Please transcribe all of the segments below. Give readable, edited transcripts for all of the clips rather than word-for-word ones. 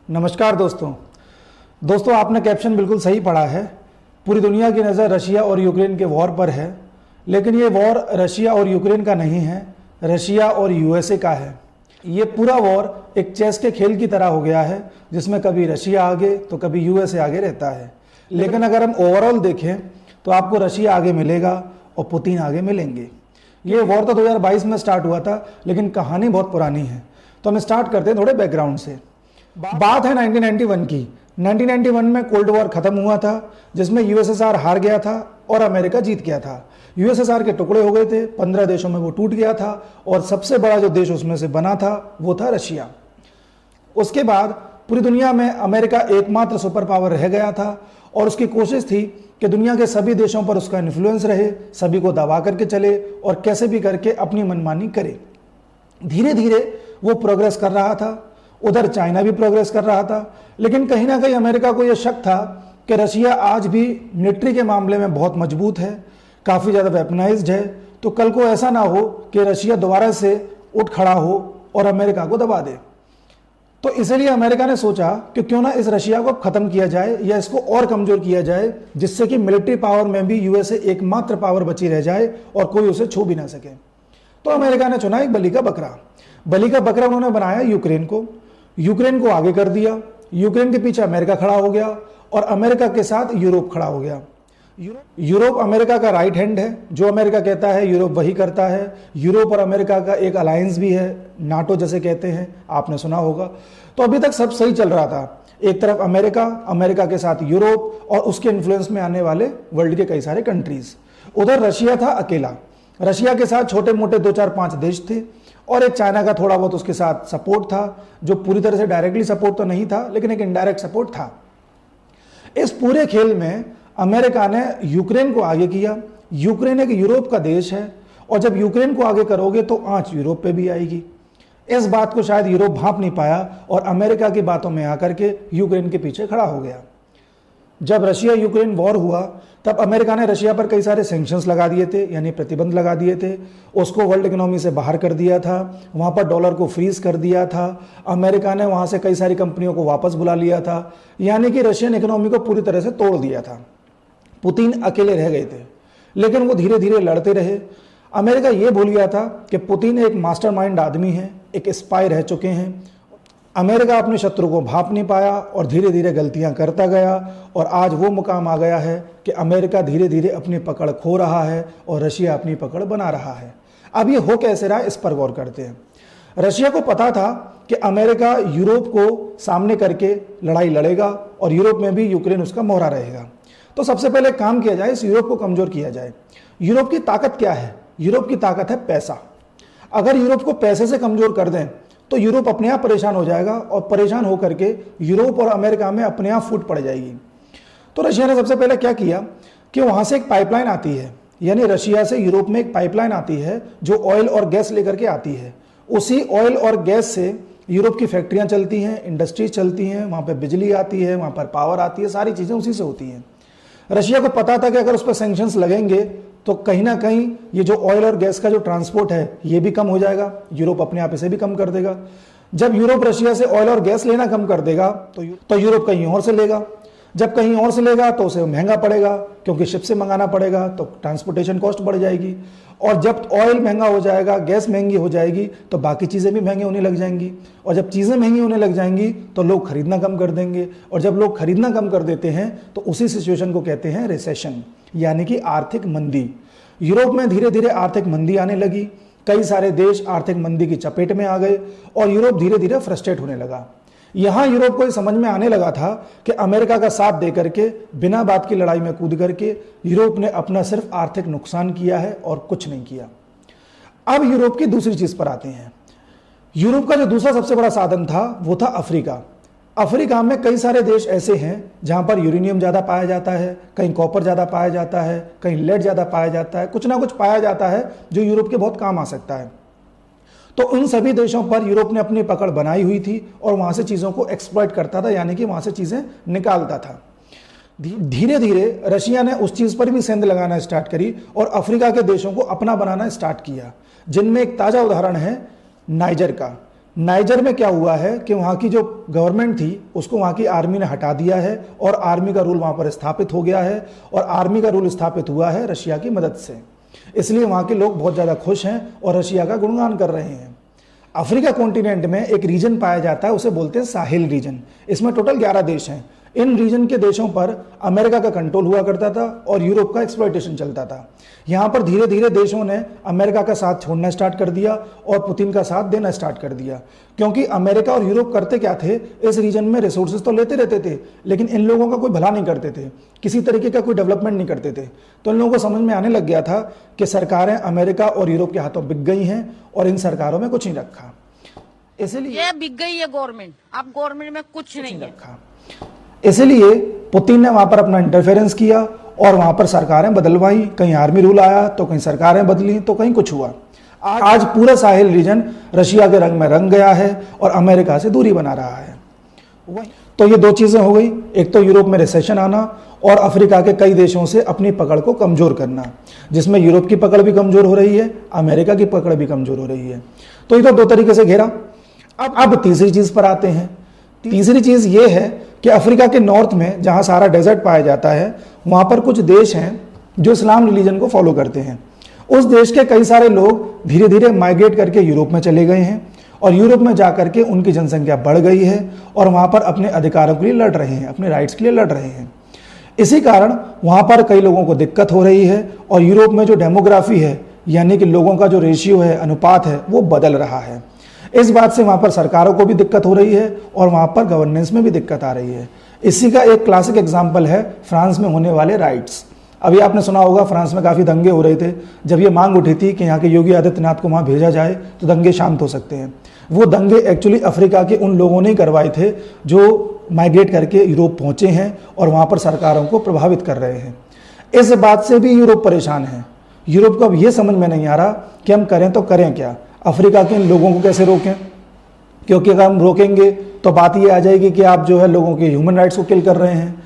नमस्कार दोस्तों आपने कैप्शन बिल्कुल सही पढ़ा है। पूरी दुनिया की नज़र रशिया और यूक्रेन के वॉर पर है, लेकिन ये वॉर रशिया और यूक्रेन का नहीं है, रशिया और यूएसए का है। ये पूरा वॉर एक चेस के खेल की तरह हो गया है, जिसमें कभी रशिया आगे तो कभी यूएसए आगे रहता है। लेकिन अगर हम ओवरऑल देखें तो आपको रशिया आगे मिलेगा और पुतिन आगे मिलेंगे। ये वॉर तो 2022 में स्टार्ट हुआ था, लेकिन कहानी बहुत पुरानी है। तो हम स्टार्ट करते हैं थोड़े बैकग्राउंड से। बात है 1991 की। 1991 में कोल्ड वॉर खत्म हुआ था, जिसमें यूएसएसआर हार गया था और अमेरिका जीत गया था। यूएसएसआर के टुकड़े हो गए थे, 15 देशों में वो टूट गया था और सबसे बड़ा जो देश उसमें से बना था वो था रशिया। उसके बाद पूरी दुनिया में अमेरिका एकमात्र सुपर पावर रह गया था और उसकी कोशिश थी कि दुनिया के सभी देशों पर उसका इन्फ्लुएंस रहे, सभी को दबा करके चले और कैसे भी करके अपनी मनमानी करे। धीरे धीरे वो प्रोग्रेस कर रहा था, उधर चाइना भी प्रोग्रेस कर रहा था, लेकिन कहीं ना कहीं अमेरिका को यह शक था कि रशिया आज भी मिलिट्री के मामले में बहुत मजबूत है, काफ़ी ज़्यादा वेपनाइज्ड है। तो कल को ऐसा ना हो कि रशिया दोबारा से उठ खड़ा हो और अमेरिका को दबा दे। तो इसलिए अमेरिका ने सोचा कि क्यों ना इस रशिया को ख़त्म किया जाए या इसको और कमज़ोर किया जाए, जिससे कि मिलिट्री पावर में भी यूएसए एकमात्र पावर बची रह जाए और कोई उसे छू भी ना सके। तो अमेरिका ने चुना एक बलि का बकरा। बलि का बकरा उन्होंने बनाया यूक्रेन को आगे कर दिया। यूक्रेन के पीछे अमेरिका खड़ा हो गया और अमेरिका के साथ यूरोप खड़ा हो गया। यूरोप अमेरिका का राइट हैंड है, जो अमेरिका कहता है यूरोप वही करता है। यूरोप और अमेरिका का एक अलायंस भी है, नाटो जैसे कहते हैं, आपने सुना होगा। तो अभी तक सब सही चल रहा था। एक तरफ अमेरिका के साथ यूरोप और उसके इन्फ्लुएंस में आने वाले वर्ल्ड के कई सारे कंट्रीज। उधर रशिया था अकेला। रशिया के साथ छोटे मोटे 2 4 5 देश थे और एक चाइना का थोड़ा बहुत उसके साथ सपोर्ट था, जो पूरी तरह से डायरेक्टली सपोर्ट तो नहीं था, लेकिन एक इनडायरेक्ट सपोर्ट था। इस पूरे खेल में अमेरिका ने यूक्रेन को आगे किया। यूक्रेन एक यूरोप का देश है और जब यूक्रेन को आगे करोगे तो आंच यूरोप पे भी आएगी। इस बात को शायद यूरोप भांप नहीं पाया और अमेरिका की बातों में आकर के यूक्रेन के पीछे खड़ा हो गया। जब रशिया यूक्रेन वॉर हुआ तब अमेरिका ने रशिया पर कई सारे सैंक्शंस लगा दिए थे, यानी प्रतिबंध लगा दिए थे। उसको वर्ल्ड इकोनॉमी से बाहर कर दिया था, वहाँ पर डॉलर को फ्रीज कर दिया था। अमेरिका ने वहाँ से कई सारी कंपनियों को वापस बुला लिया था, यानी कि रशियन इकोनॉमी को पूरी तरह से तोड़ दिया था। पुतिन अकेले रह गए थे, लेकिन वो धीरे धीरे लड़ते रहे। अमेरिका ये भूल गया था कि पुतिन एक मास्टरमाइंड आदमी है, एक स्पाई रह चुके हैं। अमेरिका अपने शत्रु को भांप नहीं पाया और धीरे धीरे गलतियां करता गया और आज वो मुकाम आ गया है कि अमेरिका धीरे धीरे अपनी पकड़ खो रहा है और रशिया अपनी पकड़ बना रहा है। अब ये हो कैसे रहा, इस पर गौर करते हैं। रशिया को पता था कि अमेरिका यूरोप को सामने करके लड़ाई लड़ेगा और यूरोप में भी यूक्रेन उसका मोहरा रहेगा। तो सबसे पहले काम किया जाए, इस यूरोप को कमजोर किया जाए। यूरोप की ताकत क्या है? यूरोप की ताकत है पैसा। अगर यूरोप को पैसे से कमजोर कर दें तो यूरोप अपने आप परेशान हो जाएगा और परेशान होकर के यूरोप और अमेरिका में अपने आप फूट पड़ जाएगी। तो रशिया ने सबसे पहले क्या किया कि वहां से एक पाइपलाइन आती है, यानी रशिया से यूरोप में एक पाइपलाइन आती है जो ऑयल और गैस लेकर के आती है। उसी ऑयल और गैस से यूरोप की फैक्ट्रियां चलती हैं, इंडस्ट्रीज चलती हैं, वहां पर बिजली आती है, वहां पर पावर आती है, सारी चीजें उसी से होती हैं। रशिया को पता था कि अगर उस पर सैंक्शंस लगेंगे तो कहीं ना कहीं ये जो ऑयल और गैस का जो ट्रांसपोर्ट है ये भी कम हो जाएगा, यूरोप अपने आप इसे भी कम कर देगा। जब यूरोप रशिया से ऑयल और गैस लेना कम कर देगा तो यूरोप कहीं और से लेगा। जब कहीं और से लेगा तो उसे महंगा पड़ेगा, क्योंकि शिप से मंगाना पड़ेगा तो ट्रांसपोर्टेशन कॉस्ट बढ़ जाएगी। और जब ऑयल महंगा हो जाएगा, गैस महंगी हो जाएगी, तो बाकी चीज़ें भी महंगी होने लग जाएंगी। और जब चीज़ें महंगी होने लग जाएंगी तो लोग खरीदना कम कर देंगे, और जब लोग खरीदना कम कर देते हैं तो उसी सिचुएशन को कहते हैं रिसेशन, यानी कि आर्थिक मंदी। यूरोप में धीरे धीरे आर्थिक मंदी आने लगी, कई सारे देश आर्थिक मंदी की चपेट में आ गए और यूरोप धीरे धीरे फ्रस्ट्रेट होने लगा। यहां यूरोप को ये समझ में आने लगा था कि अमेरिका का साथ देकर के बिना बात की लड़ाई में कूद करके यूरोप ने अपना सिर्फ आर्थिक नुकसान किया है और कुछ नहीं किया। अब यूरोप की दूसरी चीज पर आते हैं। यूरोप का जो दूसरा सबसे बड़ा साधन था वो था अफ्रीका। अफ्रीका में कई सारे देश ऐसे हैं जहां पर यूरेनियम ज़्यादा पाया जाता है, कहीं कॉपर ज़्यादा पाया जाता है, कहीं लेड ज़्यादा पाया जाता है, कुछ ना कुछ पाया जाता है जो यूरोप के बहुत काम आ सकता है। तो उन सभी देशों पर यूरोप ने अपनी पकड़ बनाई हुई थी और वहां से चीज़ों को एक्सप्लॉइट करता था, यानी कि वहां से चीज़ें निकालता था। धीरे धीरे रशिया ने उस चीज़ पर भी सेंध लगाना स्टार्ट करी और अफ्रीका के देशों को अपना बनाना स्टार्ट किया, जिनमें एक ताज़ा उदाहरण है नाइजर का। नाइजर में क्या हुआ है कि वहाँ की जो गवर्नमेंट थी उसको वहाँ की आर्मी ने हटा दिया है और आर्मी का रूल वहाँ पर स्थापित हो गया है, और आर्मी का रूल स्थापित हुआ है रशिया की मदद से। इसलिए वहाँ के लोग बहुत ज़्यादा खुश हैं और रशिया का गुणगान कर रहे हैं। अफ्रीका कॉन्टिनेंट में एक रीजन पाया जाता है, उसे बोलते हैं साहिल रीजन। इसमें टोटल 11 देश हैं। इन रीजन के देशों पर अमेरिका का कंट्रोल हुआ करता था और यूरोप का एक्सप्लॉयटेशन चलता था। यहाँ पर धीरे धीरे देशों ने अमेरिका का साथ छोड़ना स्टार्ट कर दिया और पुतिन का साथ देना स्टार्ट कर दिया, क्योंकि अमेरिका और यूरोप करते क्या थे, इस रीजन में रिसोर्सेज तो लेते रहते थे, लेकिन इन लोगों का कोई भला नहीं करते थे, किसी तरीके का कोई डेवलपमेंट नहीं करते थे। तो इन लोगों को समझ में आने लग गया था कि सरकारें अमेरिका और यूरोप के हाथों बिक गई हैं और इन सरकारों में कुछ नहीं रखा। इसलिए ये बिक गई है गवर्नमेंट, अब गवर्नमेंट में कुछ नहीं रखा। इसलिए पुतिन ने वहां पर अपना इंटरफेरेंस किया और वहां पर सरकारें बदलवाई। कहीं आर्मी रूल आया तो कहीं सरकारें बदली तो कहीं कुछ हुआ। आज पूरा साहिल रीजन रशिया के रंग में रंग गया है और अमेरिका से दूरी बना रहा है। तो ये दो चीजें हो गई, एक तो यूरोप में रिसेशन आना और अफ्रीका के कई देशों से अपनी पकड़ को कमजोर करना, जिसमें यूरोप की पकड़ भी कमजोर हो रही है, अमेरिका की पकड़ भी कमजोर हो रही है। तो ये तो दो तरीके से घेरा। अब तीसरी चीज पर आते हैं। तीसरी चीज ये है कि अफ्रीका के नॉर्थ में जहां सारा डेजर्ट पाया जाता है, वहां पर कुछ देश हैं जो इस्लाम रिलीजन को फॉलो करते हैं। उस देश के कई सारे लोग धीरे धीरे माइग्रेट करके यूरोप में चले गए हैं और यूरोप में जाकर के उनकी जनसंख्या बढ़ गई है और वहां पर अपने अधिकारों के लिए लड़ रहे हैं, अपने राइट्स के लिए लड़ रहे हैं। इसी कारण वहां पर कई लोगों को दिक्कत हो रही है और यूरोप में जो डेमोग्राफी है, यानी कि लोगों का जो रेशियो है, अनुपात है, वो बदल रहा है। इस बात से वहां पर सरकारों को भी दिक्कत हो रही है और वहां पर गवर्नेंस में भी दिक्कत आ रही है। इसी का एक क्लासिक एग्जांपल है फ्रांस में होने वाले राइट्स। अभी आपने सुना होगा फ्रांस में काफ़ी दंगे हो रहे थे। जब ये मांग उठी थी कि यहाँ के योगी आदित्यनाथ को वहाँ भेजा जाए तो दंगे शांत हो सकते हैं। वो दंगे एक्चुअली अफ्रीका के उन लोगों ने करवाए थे जो माइग्रेट करके यूरोप पहुँचे हैं और वहाँ पर सरकारों को प्रभावित कर रहे हैं। इस बात से भी यूरोप परेशान है। यूरोप को अब ये समझ में नहीं आ रहा कि हम करें तो करें क्या, अफ्रीका के लोगों को कैसे रोकें, क्योंकि अगर हम रोकेंगे तो बात ये आ जाएगी कि आप जो है लोगों के ह्यूमन राइट्स को किल कर रहे हैं।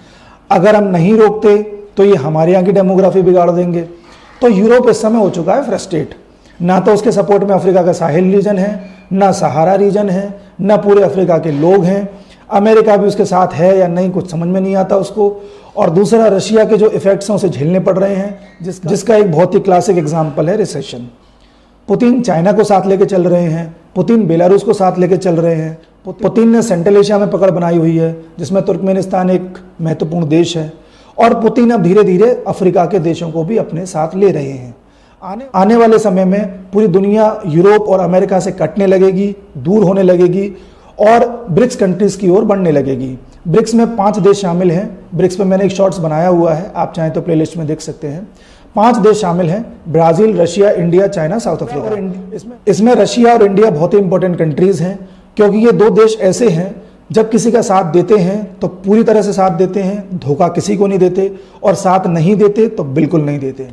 अगर हम नहीं रोकते तो ये हमारे यहाँ की डेमोग्राफी बिगाड़ देंगे। तो यूरोप इस समय हो चुका है फ्रस्ट्रेट। ना तो उसके सपोर्ट में अफ्रीका का साहिल रीजन है, ना सहारा रीजन है, ना पूरे अफ्रीका के लोग हैं। अमेरिका भी उसके साथ है या नहीं कुछ समझ में नहीं आता उसको। और दूसरा, रशिया के जो इफेक्ट्स हैं उसे झेलने पड़ रहे हैं, जिसका एक बहुत ही क्लासिक एग्जाम्पल है रिसेशन। पुतिन चाइना को साथ लेके चल रहे हैं, पुतिन बेलारूस को साथ लेके चल रहे हैं। पुतिन ने सेंट्रल एशिया में पकड़ बनाई हुई है, जिसमें तुर्कमेनिस्तान एक महत्वपूर्ण देश है। और पुतिन अब धीरे धीरे अफ्रीका के देशों को भी अपने साथ ले रहे हैं। आने वाले समय में पूरी दुनिया यूरोप और अमेरिका से कटने लगेगी, दूर होने लगेगी और ब्रिक्स कंट्रीज की ओर बढ़ने लगेगी। ब्रिक्स में 5 देश शामिल हैं। ब्रिक्स पे मैंने एक शॉर्ट्स बनाया हुआ है, आप चाहें तो प्लेलिस्ट में देख सकते हैं। 5 देश शामिल हैं, Brazil, Russia, India, China, south Africa. इसमें रशिया और इंडिया बहुत ही इंपॉर्टेंट कंट्रीज हैं, क्योंकि ये 2 देश ऐसे हैं जब किसी का साथ देते हैं तो पूरी तरह से साथ देते हैं, धोखा किसी को नहीं देते, और साथ नहीं देते तो बिल्कुल नहीं देते।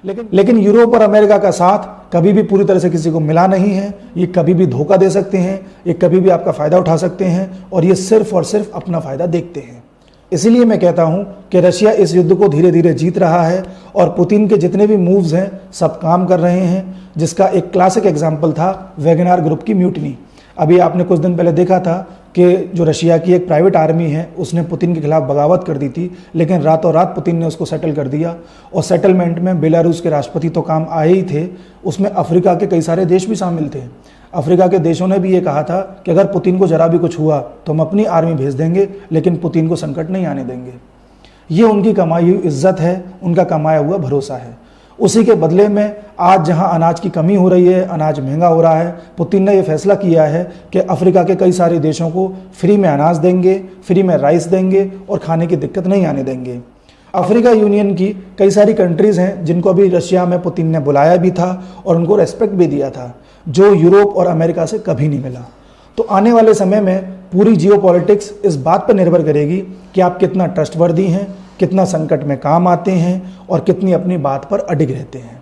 लेकिन यूरोप और अमेरिका का साथ कभी भी पूरी तरह से किसी को मिला नहीं है। ये कभी भी धोखा दे सकते हैं, ये कभी भी आपका फायदा उठा सकते हैं और ये सिर्फ और सिर्फ अपना फायदा देखते हैं। इसलिए मैं कहता हूं कि रशिया इस युद्ध को धीरे धीरे जीत रहा है और पुतिन के जितने भी मूव्स हैं सब काम कर रहे हैं, जिसका एक क्लासिक एग्जाम्पल था वैगनर ग्रुप की म्यूटनी। अभी आपने कुछ दिन पहले देखा था कि जो रशिया की एक प्राइवेट आर्मी है उसने पुतिन के खिलाफ बगावत कर दी थी, लेकिन रातों रात पुतिन ने उसको सेटल कर दिया। और सेटलमेंट में बेलारूस के राष्ट्रपति तो काम आए ही थे, उसमें अफ्रीका के कई सारे देश भी शामिल थे। अफ्रीका के देशों ने भी ये कहा था कि अगर पुतिन को जरा भी कुछ हुआ तो हम अपनी आर्मी भेज देंगे, लेकिन पुतिन को संकट नहीं आने देंगे। ये उनकी कमाई हुई इज्जत है, उनका कमाया हुआ भरोसा है। उसी के बदले में आज जहां अनाज की कमी हो रही है, अनाज महंगा हो रहा है, पुतिन ने यह फैसला किया है कि अफ्रीका के कई सारे देशों को फ्री में अनाज देंगे, फ्री में राइस देंगे और खाने की दिक्कत नहीं आने देंगे। अफ्रीका यूनियन की कई सारी कंट्रीज़ हैं जिनको अभी रशिया में पुतिन ने बुलाया भी था और उनको रेस्पेक्ट भी दिया था, जो यूरोप और अमेरिका से कभी नहीं मिला। तो आने वाले समय में पूरी जियोपॉलिटिक्स इस बात पर निर्भर करेगी कि आप कितना ट्रस्टवर्दी हैं, कितना संकट में काम आते हैं और कितनी अपनी बात पर अडिग रहते हैं।